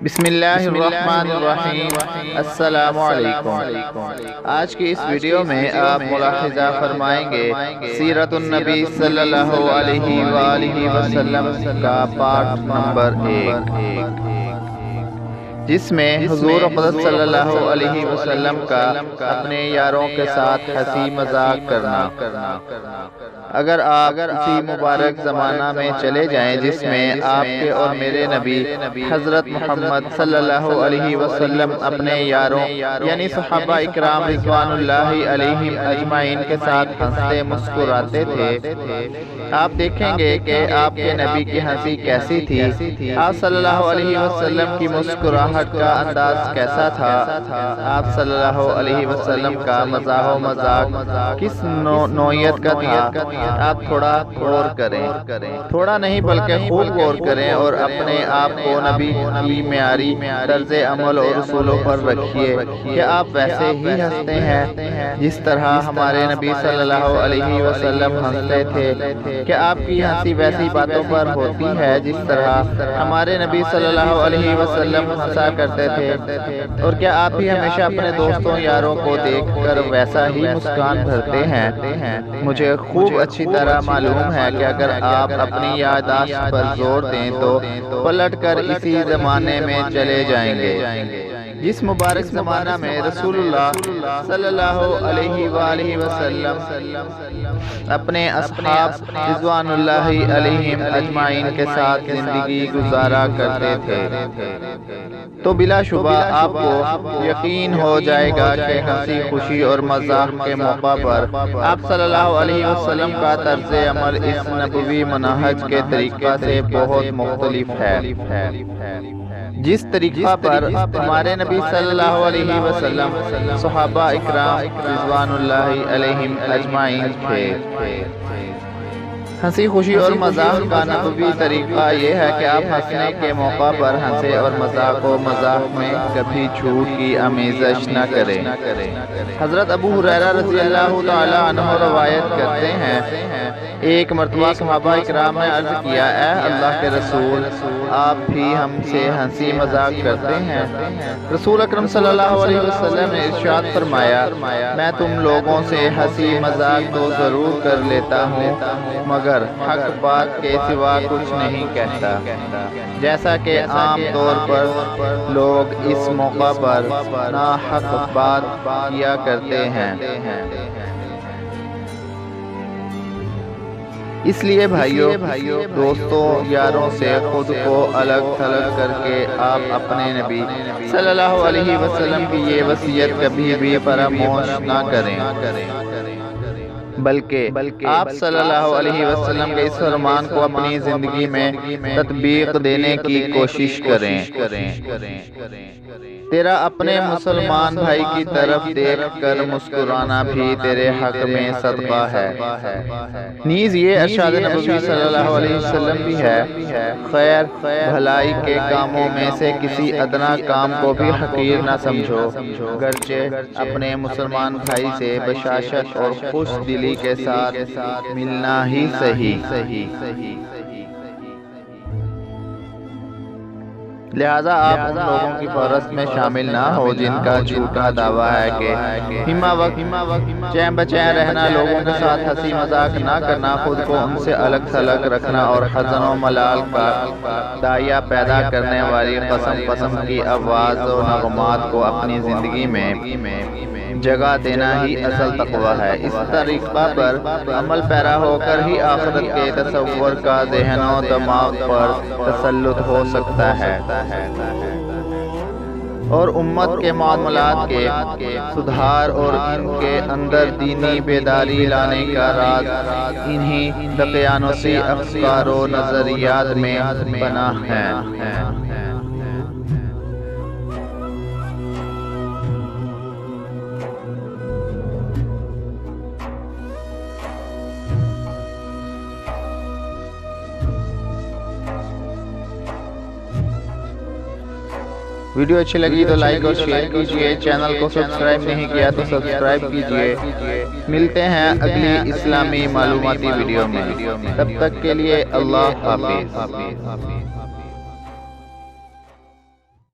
بسم اللہ الرحمن الرحیم۔ السلام علیکم۔ آج کی اس ویڈیو میں آپ ملاحظہ فرمائیں گے سیرت النبی صلی اللہ علیہ وآلہ وسلم کا پارٹ نمبر 1، جس میں حضور اقدس صلی اللہ علیہ وسلم کا اپنے یاروں کے ساتھ ہنسی مذاق کرنا۔ اگر آپ اسی مبارک زمانہ میں چلے جائیں جس میں آپ کے اور میرے نبی حضرت محمد صلی اللہ علیہ وسلم اپنے یاروں یعنی صحابہ اکرام رضوان اللہ علیہم اجمعین کے ساتھ ہنستے مسکراتے تھے، آپ دیکھیں گے کہ آپ کے نبی کی ہنسی کیسی تھی، آپ صلی اللہ علیہ وسلم کی مسکراہٹ کا انداز کیسا تھا، آپ صلی اللہ علیہ وسلم کا مزاح و مذاق کس نوعیت کا تھا۔ آپ تھوڑا غور کریں، تھوڑا نہیں بلکہ خوب غور کریں اور اپنے آپ کو نبی کی معیاری طرز عمل اور اصولوں پر رکھیے کہ آپ ویسے ہی ہنستے ہیں جس طرح ہمارے نبی صلی اللہ علیہ وسلم ہنستے تھے، کہ آپ کی ہنسی ویسی باتوں پر ہوتی ہے جس طرح ہمارے نبی صلی اللہ علیہ وسلم ہنسا کرتے تھے، اور کیا آپ بھی ہمیشہ اپنے دوستوں یاروں کو دیکھ کر ویسا ہی مسکان بھرتے ہیں؟ مجھے خوب اچھی طرح معلوم ہے کہ اگر آپ اپنی یادداشت پر زور دیں تو پلٹ کر اسی زمانے میں چلے جائیں گے جس مبارک زمانہ میں رسول اللہ صلی اللہ علیہ وآلہ وسلم اپنے اصحاب رضوان اللہ علیہم اجمعین کے ساتھ زندگی گزارا کرتے تھے، تو بلا شبہ آپ کو یقین ہو جائے گا کہ ہنسی خوشی اور مذاق کے موقع پر آپ صلی اللہ علیہ وسلم کا طرز عمل اس نبوی منہج کے طریقہ سے بہت مختلف ہے، جس طریقہ پر ہمارے نبی صلی اللہ علیہ وسلم صحابہ اکرام رضوان اللہ علیہم اجمعین تھے۔ ہنسی خوشی اور مذاق کا نبوی طریقہ یہ ہے کہ آپ ہنسنے کے موقع پر ہنسے اور مذاق و مزاح میں کبھی جھوٹ کی آمیزش نہ کریں۔ حضرت ابو ہریرہ رضی اللہ تعالی عنہ روایت کرتے ہیں، ایک مرتبہ صحابہ اکرام نے عرض کیا، اے اللہ کے رسول، آپ بھی ہم سے ہنسی مذاق کرتے ہیں؟ رسول اکرم صلی اللہ علیہ وسلم نے ارشاد فرمایا، میں تم لوگوں سے ہنسی مذاق تو ضرور کر لیتا ہوں مگر حق بات کے سوا کچھ نہیں کہتا، جیسا کہ عام طور پر لوگ اس موقع پر ناحق بات کیا کرتے ہیں۔ اس لیے بھائیوں، دوستوں، یاروں سے خود کو الگ تھلگ کر کے آپ اپنے نبی صلی اللہ علیہ وسلم کی یہ وصیت کبھی بھی فراموش نہ کریں، بلکہ آپ صلی اللہ علیہ وسلم کے اس فرمان کو اپنی زندگی میں تطبیق دینے کی کوشش کریں۔ تیرا اپنے مسلمان بھائی کی طرف دیکھ کر مسکرانا بھی تیرے حق میں صدقہ ہے۔ نیز یہ ارشاد نبوی صلی اللہ علیہ وسلم بھی ہے، خیر بھلائی کے کاموں میں سے کسی ادنا کام کو بھی حقیر نہ سمجھو، گرچہ اپنے مسلمان بھائی سے بشاشت اور خوش دلی کے ساتھ ملنا ہی صحیح۔ لہٰذا آپ ان لوگوں کی فہرست میں شامل نہ ہو جن کا جھوٹا دعویٰ ہے کہ ہمہ وقت چین بچین رہنا، لوگوں کے ساتھ ہنسی مذاق نہ کرنا، خود کو ان سے الگ تھلگ رکھنا اور حزن و ملال کا داعیہ پیدا کرنے والی قسم کی آواز و نغمات کو اپنی زندگی میں جگہ دینا ہی اصل تقویٰ ہے۔ اس طریقہ پر عمل پیرا ہو کر ہی آخرت کے تصور کا ذہن و دماغ پر تسلط ہو سکتا ہے، اور امت کے معاملات کے سدھار اور ان کے اندر دینی بیداری لانے کا راز انہی دقیانوسی افکار و نظریات میں بنا ہے۔ ویڈیو اچھی لگی تو لائک اور شیئر کیجئے، چینل کو سبسکرائب نہیں کیا تو سبسکرائب کیجئے۔ ملتے ہیں اگلی اسلامی معلوماتی ویڈیو میں، تب تک کے لیے اللہ حافظ۔